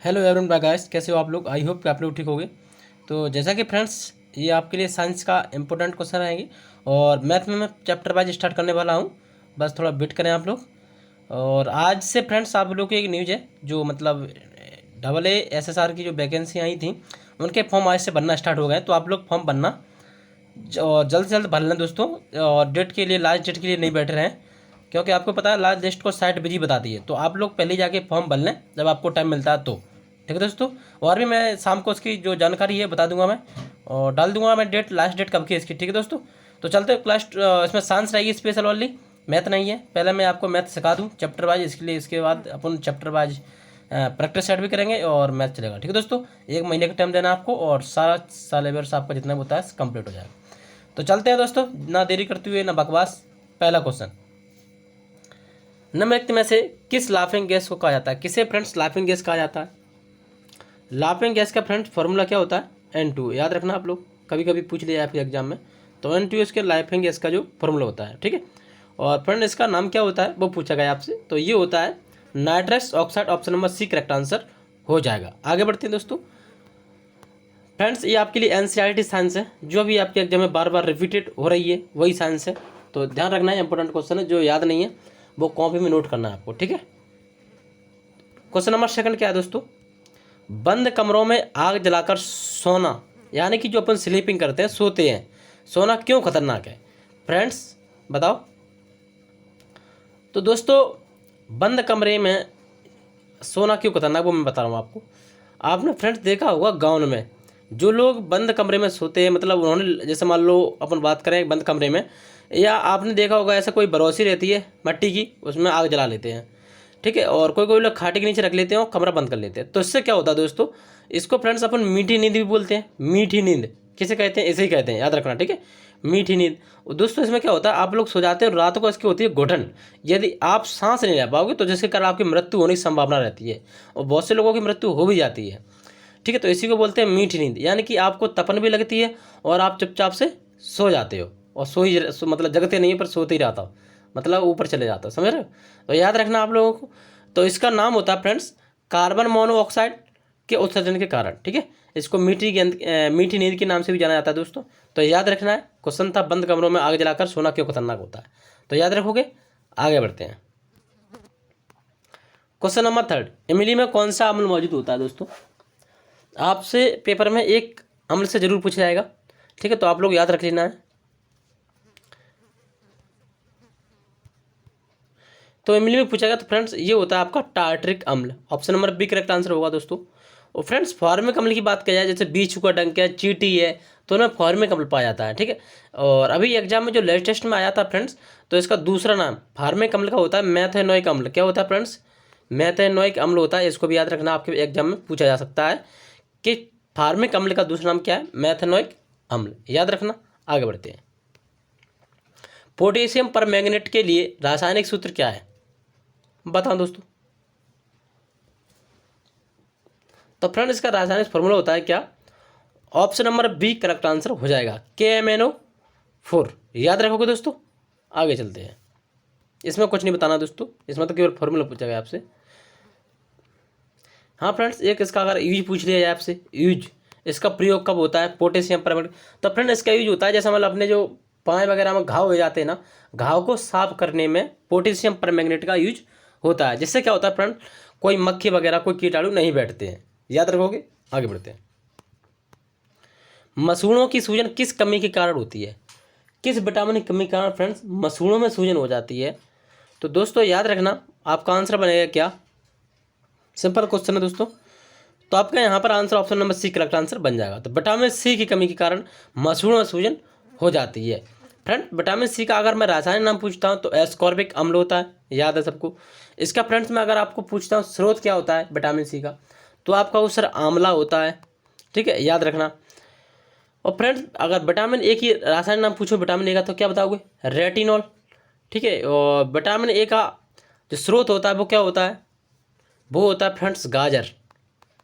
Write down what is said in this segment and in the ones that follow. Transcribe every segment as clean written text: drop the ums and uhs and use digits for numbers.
Hello everyone guys, कैसे हो आप लोग। आई होप कि आप लोग ठीक होंगे। तो जैसा कि फ्रेंड्स, ये आपके लिए साइंस का इंपॉर्टेंट क्वेश्चन रहेंगे और मैथ में मैं चैप्टर वाइज स्टार्ट करने वाला हूँ। बस थोड़ा वेट करें आप लोग। और आज से फ्रेंड्स आप लोग की एक न्यूज़ है, जो मतलब AA SSR की जो वैकेंसी आई थी उनके फॉर्म आज से भरना स्टार्ट हो गए। तो आप लोग फॉर्म भरना और जल्द से जल्द भर लें दोस्तों। और डेट के लिए, लास्ट डेट के लिए नहीं बैठ रहे हैं, क्योंकि आपको पता है लास्ट डेट को साइट बिजी बताती है। तो आप लोग पहले जाके फॉर्म भर लें जब आपको टाइम मिलता है तो। ठीक है दोस्तों। और भी मैं शाम को उसकी जो जानकारी है बता दूंगा मैं, और डाल दूंगा मैं डेट, लास्ट डेट कब की है इसकी। ठीक है दोस्तों। तो चलते हैं क्लास। इसमें साइंस रहेगी स्पेशल वाली, मैथ नहीं है। पहले मैं आपको मैथ सिखा दूँ चैप्टर वाइज, इसके लिए इसके बाद अपन चैप्टर वाइज प्रैक्टिस सेट भी करेंगे और मैथ चलेगा। ठीक है दोस्तों। 1 महीने का टाइम देना आपको और सारा सिलेबस आपका जितना भी होता है कंप्लीट हो जाएगा। तो चलते हैं दोस्तों, ना देरी करते हुए ना बकवास। पहला क्वेश्चन, निम्नलिखित में से किस लाफिंग गैस को कहा जाता है। किसे फ्रेंड्स लाफिंग गैस कहा जाता है। लाफिंग गैस का फ्रेंड्स फॉर्मूला क्या होता है, N2। याद रखना आप लोग, कभी कभी पूछ लिया आपके एग्जाम में। तो N2 इसके लाफिंग गैस का जो फॉर्मूला होता है। ठीक है। और फ्रेंड इसका नाम क्या होता है वो पूछा गया आपसे। तो ये होता है nitrous oxide. Option number C correct answer हो जाएगा। आगे बढ़ते हैं दोस्तों। फ्रेंड्स ये आपके लिए NCERT साइंस है, जो भी आपके एग्जाम में बार बार रिपीटेड हो रही है वही साइंस है। तो ध्यान रखना है, इंपॉर्टेंट क्वेश्चन है। जो याद नहीं है वो कॉपी में नोट करना है आपको। ठीक है। क्वेश्चन नंबर सेकंड क्या है दोस्तों, बंद कमरों में आग जलाकर सोना, यानी कि जो अपन स्लीपिंग करते हैं, सोते हैं, सोना क्यों खतरनाक है। फ्रेंड्स बताओ। तो दोस्तों बंद कमरे में सोना क्यों खतरनाक वो मैं बता रहा हूँ आपको। आपने फ्रेंड्स देखा होगा गाँव में जो लोग बंद कमरे में सोते हैं, मतलब उन्होंने, जैसे मान लो अपन बात करें बंद कमरे में, या आपने देखा होगा ऐसा कोई बरौसी रहती है मट्टी की, उसमें आग जला लेते हैं। ठीक है। और कोई कोई लोग खाटे के नीचे रख लेते हैं और कमरा बंद कर लेते हैं। तो इससे क्या होता है दोस्तों, इसको फ्रेंड्स अपन मीठी नींद भी बोलते हैं। मीठी नींद किसे कहते हैं, ऐसे ही कहते हैं, याद रखना। ठीक है, मीठी नींद। और दोस्तों इसमें क्या होता है, आप लोग सो जाते हैं, रात को इसकी होती है घुटन। यदि आप सांस नहीं ले पाओगे तो जिसके कारण आपकी मृत्यु होने की संभावना रहती है, और बहुत से लोगों की मृत्यु हो भी जाती है। ठीक है। तो इसी को बोलते हैं मीठी नींद, यानी कि आपको तपन भी लगती है और आप चुपचाप से सो जाते हो, और मतलब जगते नहीं है पर सोते ही रहता हो, मतलब ऊपर चले जाता हो, समझ रहे हो। तो याद रखना आप लोगों को। तो इसका नाम होता है फ्रेंड्स कार्बन मोनोऑक्साइड के उत्सर्जन के कारण। ठीक है। इसको मीठी नींद के नाम से भी जाना जाता है दोस्तों। तो याद रखना है। क्वेश्चन था बंद कमरों में आग जलाकर सोना क्यों खतरनाक होता है, तो याद रखोगे। आगे बढ़ते हैं। क्वेश्चन नंबर थर्ड, इमली में कौन सा अम्ल मौजूद होता है दोस्तों। आपसे पेपर में एक अम्ल से जरूर पूछा जाएगा। ठीक है। तो आप लोग याद रख लेना है। तो इमली में पूछा गया, तो फ्रेंड्स ये होता है आपका टार्टरिक अम्ल। Option number B correct answer होगा दोस्तों। और फ्रेंड्स फॉर्मिक अम्ल की बात की जाए, जैसे बीच का डंक है, चींटी है, तो उनमें फॉर्मिक अम्ल पाया जाता है। ठीक है। और अभी एग्जाम में जो लेटेस्ट में आया था फ्रेंड्स, तो इसका दूसरा नाम फॉर्मिक अम्ल का होता है मैथेनोइक अम्ल। क्या होता है फ्रेंड्स, मैथेनोइक अम्ल होता है। इसको भी याद रखना, आपके एग्जाम में पूछा जा सकता है कि फॉर्मिक अम्ल का दूसरा नाम क्या है, मैथेनोइक अम्ल। याद रखना। आगे बढ़ते हैं। पोटेशियम परमैंगनेट के लिए रासायनिक सूत्र क्या है, बताओ दोस्तों। तो फ्रेंड इसका रासायनिक फॉर्मूला होता है क्या, option number B correct answer हो जाएगा, KMnO4। याद रखोगे दोस्तों। आगे चलते हैं। इसमें कुछ नहीं बताना दोस्तों, इसमें तो केवल फॉर्मूला पूछा गया आपसे। हाँ फ्रेंड्स, एक इसका अगर यूज पूछ लिया जाए आपसे, यूज इसका प्रयोग कब होता है पोटेशियम परमैंगनेट। तो फ्रेंड इसका यूज होता है, जैसे मतलब अपने जो पाए वगैरह में घाव हो जाते हैं ना, घाव को साफ करने में पोटेशियम परमैंगनेट का यूज होता है। जिससे क्या होता है फ्रेंड, कोई मक्खी वगैरह कोई कीटाणु नहीं बैठते हैं। याद रखोगे। आगे बढ़ते हैं। मसूड़ों की सूजन किस कमी के कारण होती है, किस विटामिन की कमी के कारण फ्रेंड्स मसूड़ों में सूजन हो जाती है। तो दोस्तों याद रखना, आपका आंसर बनेगा क्या, सिंपल क्वेश्चन है दोस्तों। तो आपका यहाँ पर answer option number C correct answer बन जाएगा। तो विटामिन सी की कमी के कारण मसूड़ों में सूजन हो जाती है। फ्रेंड विटामिन सी का अगर मैं रासायनिक नाम पूछता हूँ तो एस्कॉर्बिक अम्ल होता है, याद है सबको। इसका फ्रेंड्स में अगर आपको पूछता हूँ स्रोत क्या होता है विटामिन सी का, तो आपका उत्तर आंवला होता है। ठीक है, याद रखना। और फ्रेंड्स अगर विटामिन ए की रासायनिक नाम पूछो विटामिन ए का, तो क्या बताओगे, रेटिनॉल। ठीक है। और विटामिन ए का जो स्रोत होता है वो क्या होता है, वो होता है फ्रेंड्स गाजर।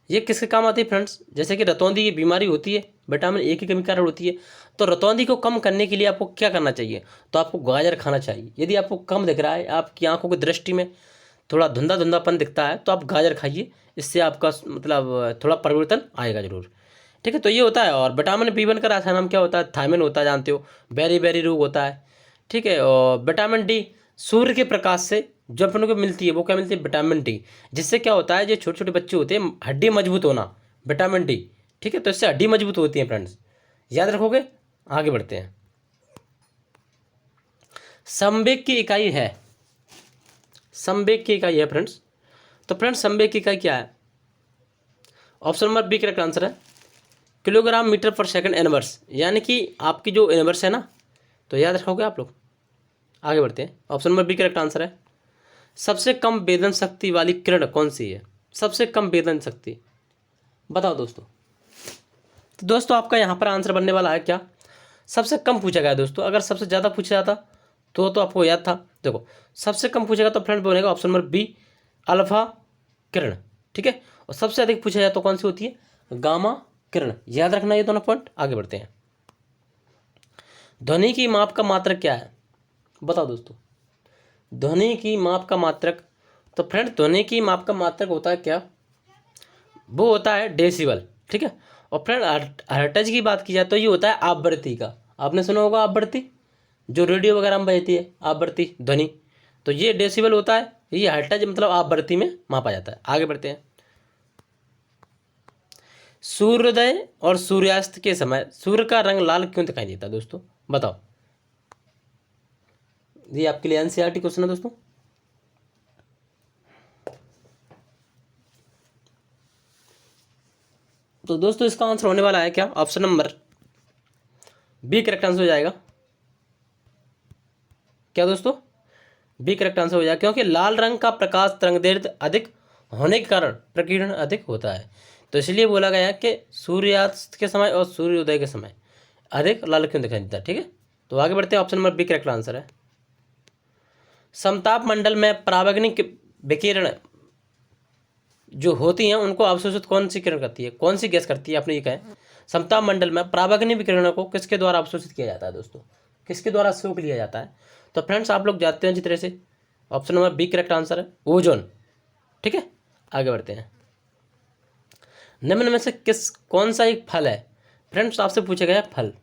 ये किसके काम आती है फ्रेंड्स, जैसे कि रतौंधी की बीमारी होती है, विटामिन ए की कमी के कारण होती है। तो रतौंधी को कम करने के लिए आपको क्या करना चाहिए, तो आपको गाजर खाना चाहिए। यदि आपको कम दिख रहा है आपकी आंखों की दृष्टि में, थोड़ा धुंधा धुंधापन दिखता है तो आप गाजर खाइए, इससे आपका मतलब थोड़ा परिवर्तन आएगा जरूर। ठीक है, तो ये होता है। और विटामिन बी1 का रासायनिक नाम क्या होता है? थायमिन होता है, जानते हो। बेरी बेरी रोग होता है। ठीक है, और विटामिन डी सूर्य के प्रकाश से जो अपन को मिलती है वो क्या मिलती है? Vitamin D. जिससे क्या होता है, जो छोटे छोटे बच्चे होते हैं, हड्डी मजबूत होना, विटामिन डी। ठीक है, तो इससे हड्डी मजबूत होती है फ्रेंड्स, याद रखोगे। आगे बढ़ते हैं। संवेग की इकाई है, संवेग की इकाई है फ्रेंड्स। तो फ्रेंड्स संवेग की इकाई क्या है? Option number B correct answer है किलोग्राम मीटर पर सेकंड इनवर्स, यानी कि आपकी जो इनवर्स है ना, तो याद रखोगे आप लोग। आगे बढ़ते हैं। Option number B correct answer है। सबसे कम वेदन शक्ति वाली किरण कौन सी है? सबसे कम वेदन शक्ति, बताओ दोस्तों। तो दोस्तों आपका यहाँ पर आंसर बनने वाला है क्या? सबसे कम पूछा गया है दोस्तों। अगर सबसे ज़्यादा पूछा जाता तो आपको याद था। देखो, सबसे कम पूछेगा तो फ्रेंड बनेगा ऑप्शन नंबर बी अल्फा किरण। ठीक है, और सबसे अधिक पूछा जाए तो कौन सी होती है? गामा किरण। याद रखना ये दोनों पॉइंट। आगे बढ़ते हैं। ध्वनि की माप का मात्रक क्या है? बताओ दोस्तों, ध्वनि की माप का मात्रक। तो फ्रेंड ध्वनि की माप का मात्रक होता है क्या? वो होता है डेसिबल। ठीक है, और फ्रेंड हर्ट्ज की बात की जाए तो ये होता है आवृत्ति का। आपने सुना होगा आवृत्ति, जो रेडियो वगैरह में बजती है, आवृत्ति ध्वनि। तो ये डेसिबल होता है, ये हर्ट्ज मतलब आवृत्ति में मापा जाता है। आगे बढ़ते हैं। सूर्योदय और सूर्यास्त के समय सूर्य का रंग लाल क्यों दिखाई देता है दोस्तों? बताओ। ये आपके लिए एनसीईआरटी क्वेश्चन है दोस्तों। तो दोस्तों इसका आंसर होने वाला है क्या? Option number B correct answer हो जाएगा। क्या दोस्तों? बी करेक्ट आंसर हो जाएगा, क्योंकि लाल रंग का प्रकाश तरंगदैर्घ्य अधिक होने के कारण प्रकीर्णन अधिक होता है। तो इसलिए बोला गया है कि सूर्यास्त के समय और सूर्योदय के समय अधिक लाल क्यों दिखाई देता है। ठीक है, तो आगे बढ़ते हैं। Option number B correct answer है। समताप मंडल में पराबैंगनी विकिरण जो होती हैं उनको अवशोषित कौन सी किरण करती है? कौन सी गैस करती है? आपने ये कहा है समताप मंडल में पराबैंगनी विकिरणों को किसके द्वारा अवशोषित किया जाता है दोस्तों? किसके द्वारा सोख लिया जाता है? तो फ्रेंड्स आप लोग जानते हैं जिस तरह से। Option number B correct answer है, ओजोन। ठीक है, आगे बढ़ते हैं। निम्न में से कौन सा एक फल है? फ्रेंड्स आपसे पूछा गया फल।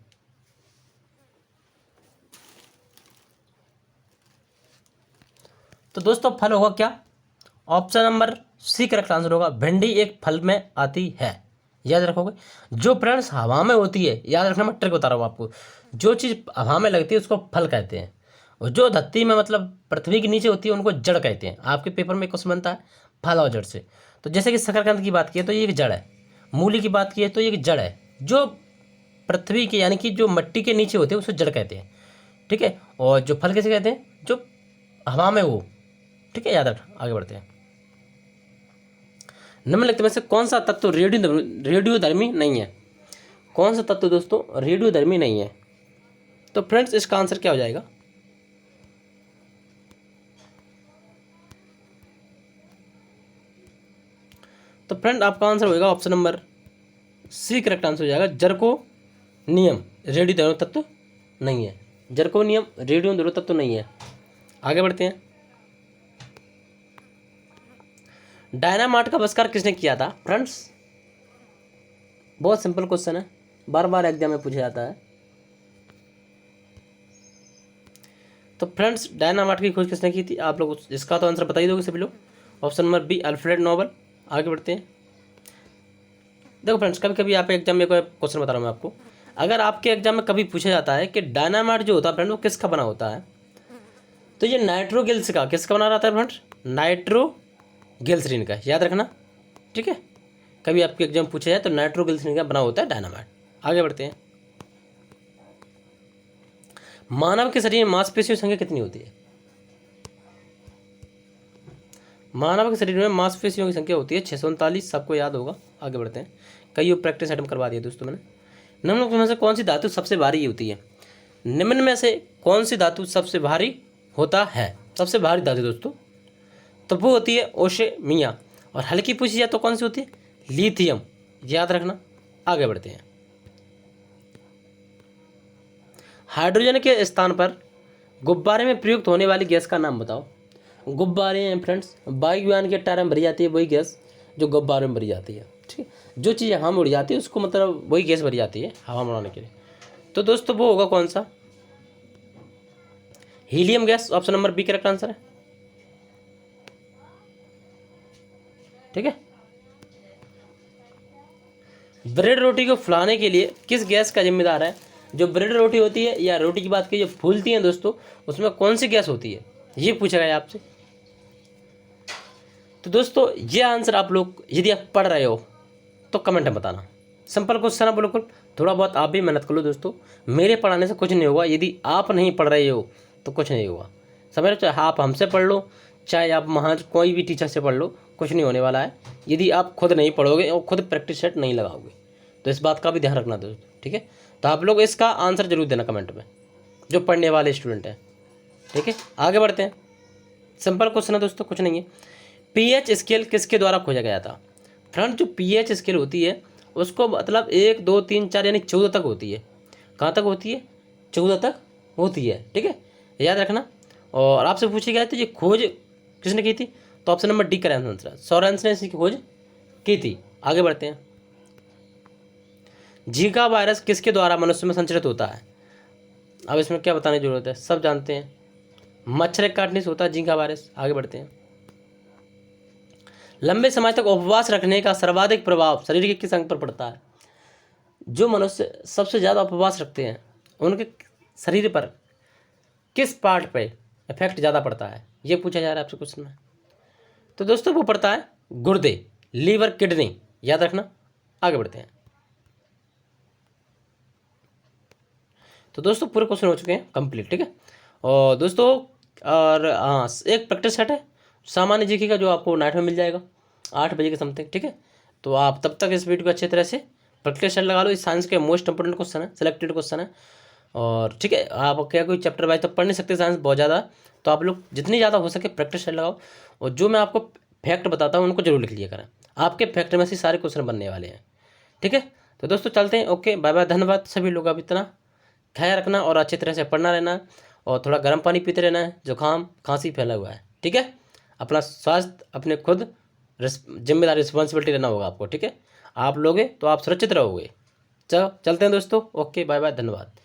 तो दोस्तों फल होगा क्या? Option number C correct answer होगा, भिंडी एक फल में आती है। याद रखोगे। जो फ्रेंड्स हवा में होती है, याद रखना, मैं ट्रिक बता रहा हूँ आपको। जो चीज़ हवा में लगती है उसको फल कहते हैं, और जो धरती में मतलब पृथ्वी के नीचे होती है उनको जड़ कहते हैं। आपके पेपर में क्वेश्चन बनता है फल और जड़ से। तो जैसे कि शकरकंद की बात की है तो ये एक जड़ है, मूली की बात की है तो ये एक जड़ है। जो पृथ्वी के यानी कि जो मिट्टी के नीचे होते हैं उसको जड़ कहते हैं। ठीक है, और जो फल कैसे कहते हैं? जो हवा में हो। ठीक है, याद रखना। आगे बढ़ते हैं। निम्नलिखित में से कौन सा तत्व रेडियोधर्मी नहीं है? कौन सा तत्व दोस्तों रेडियोधर्मी नहीं है? तो फ्रेंड्स इसका आंसर क्या हो जाएगा? तो फ्रेंड आपका आंसर होगा option number C correct answer हो जाएगा, जर्कोनियम रेडियोधर्मी तत्व नहीं है। जर्कोनियम रेडियोधर्मी तत्व नहीं है। आगे बढ़ते हैं। डायनामाइट का आविष्कार किसने किया था? फ्रेंड्स बहुत सिंपल क्वेश्चन है, बार बार एग्जाम में पूछा जाता है। तो फ्रेंड्स डायनामाइट की खोज किसने की थी? आप लोग इसका तो आंसर बता ही दोगे सभी लोग। Option number B Alfred Nobel. आगे बढ़ते हैं। देखो फ्रेंड्स कभी कभी आप एग्जाम में कोई क्वेश्चन बता रहा हूँ मैं आपको। अगर आपके एग्जाम में कभी पूछा जाता है कि डायनामाइट जो होता है फ्रेंड वो किसका बना होता है, तो ये नाइट्रोगिल्स का किसका बना रहता है फ्रेंड्स? नाइट्रोग्लिसरीन का। याद रखना। ठीक है, कभी आपके एग्जाम पूछा जाए तो नाइट्रोग्लिसरीन का बना होता है डायनामाइट। आगे बढ़ते हैं। मानव के शरीर में मांसपेशियों की संख्या कितनी होती है? मानव के शरीर में मांसपेशियों की संख्या होती है 639, सबको याद होगा। आगे बढ़ते हैं। कई प्रैक्टिस आइटम करवा दिया दोस्तों मैंने। निम्न में से कौन सी धातु सबसे भारी होती है? निम्न में से कौन सी धातु सबसे भारी होता है? सबसे भारी धातु दोस्तों तो वो होती है ओशमिया, और हल्की पूछी जाए तो कौन सी होती है? लिथियम। याद रखना। आगे बढ़ते हैं। हाइड्रोजन के स्थान पर गुब्बारे में प्रयुक्त होने वाली गैस का नाम बताओ। गुब्बारे हैं फ्रेंड्स, बाइक वाहन के टायर में भरी जाती है वही गैस जो गुब्बारे में भरी जाती है। ठीक है, जो चीज़ हवा में उड़ जाती है उसको मतलब वही गैस भरी जाती है हवा में उड़ाने के लिए। तो दोस्तों वो होगा कौन सा? Helium gas, option number B correct answer है। ठीक है, ब्रेड रोटी को फुलाने के लिए किस गैस का जिम्मेदार है? जो ब्रेड रोटी होती है या रोटी की बात की जो फूलती है दोस्तों, उसमें कौन सी गैस होती है, ये पूछा गया आपसे। तो दोस्तों ये आंसर आप लोग यदि आप पढ़ रहे हो तो कमेंट में बताना। सिंपल क्वेश्चन है बिल्कुल, थोड़ा बहुत आप भी मेहनत कर लो दोस्तों, मेरे पढ़ाने से कुछ नहीं होगा। यदि आप नहीं पढ़ रहे हो तो कुछ नहीं होगा, समझ लो। चाहे आप हमसे पढ़ लो, चाहे आप वहाँ कोई भी टीचर से पढ़ लो, कुछ नहीं होने वाला है यदि आप खुद नहीं पढ़ोगे और खुद प्रैक्टिस सेट नहीं लगाओगे। तो इस बात का भी ध्यान रखना दोस्तों, ठीक है। तो आप लोग इसका आंसर जरूर देना कमेंट में, जो पढ़ने वाले स्टूडेंट हैं। ठीक है, आगे बढ़ते हैं। सिंपल क्वेश्चन है दोस्तों, कुछ नहीं है। पीएच स्केल किसके द्वारा खोजा गया था? फ्रेंड जो पीएच स्केल होती है उसको मतलब 1 2 3 4 यानी 14 तक होती है। कहाँ तक होती है? 14 तक होती है। ठीक है, याद रखना। और आपसे पूछा गया था ये खोज किसने की थी? तो ऑप्शन नंबर डी का आंसर है, सोरेंसन ने इसकी खोज की थी। आगे बढ़ते हैं। जीका वायरस किसके द्वारा मनुष्य में संचरित होता है? अब इसमें क्या बताने की जरूरत है, सब जानते हैं, मच्छर काटने से होता है जीका वायरस। आगे बढ़ते हैं। लंबे समय तक उपवास रखने का सर्वाधिक प्रभाव शरीर के किस अंग पर पड़ता है? जो मनुष्य सबसे ज़्यादा उपवास रखते हैं उनके शरीर पर किस पार्ट पे इफेक्ट ज़्यादा पड़ता है, ये पूछा जा रहा है आपसे क्वेश्चन में। तो दोस्तों वो पड़ता है गुर्दे, लीवर, किडनी, याद रखना। आगे बढ़ते हैं। तो दोस्तों पूरे क्वेश्चन हो चुके हैं कंप्लीट। ठीक है, और दोस्तों और हाँ एक प्रैक्टिस सेट है सामान्य जीके का जो आपको नाइट में मिल जाएगा 8 बजे के समथिंग। ठीक है, तो आप तब तक इस वीडियो को अच्छी तरह से प्रैक्टिस सेट लगा लो। इस साइंस के मोस्ट इंपोर्टेंट क्वेश्चन है, सिलेक्टेड क्वेश्चन है। और ठीक है, आप क्या कोई चैप्टर वाइज तो पढ़ नहीं सकते साइंस बहुत ज़्यादा, तो आप लोग जितनी ज़्यादा हो सके प्रैक्टिस सेट लगाओ। और जो मैं आपको फैक्ट बताता हूँ उनको जरूर लिख लिया करें, आपके फैक्ट में से सारे क्वेश्चन बनने वाले हैं। ठीक है, तो दोस्तों चलते हैं। ओके, बाय बाय, धन्यवाद सभी लोग। अब इतना ख्याल रखना और अच्छी तरह से पढ़ना रहना, और थोड़ा गर्म पानी पीते रहना है, जुकाम खांसी फैला हुआ है। ठीक है, अपना स्वास्थ्य अपने खुद जिम्मेदारी रिस्पॉन्सिबिलिटी लेना होगा आपको। ठीक है, आप लोगे तो आप सुरक्षित रहोगे। चलो चलते हैं दोस्तों। ओके, बाय बाय, धन्यवाद।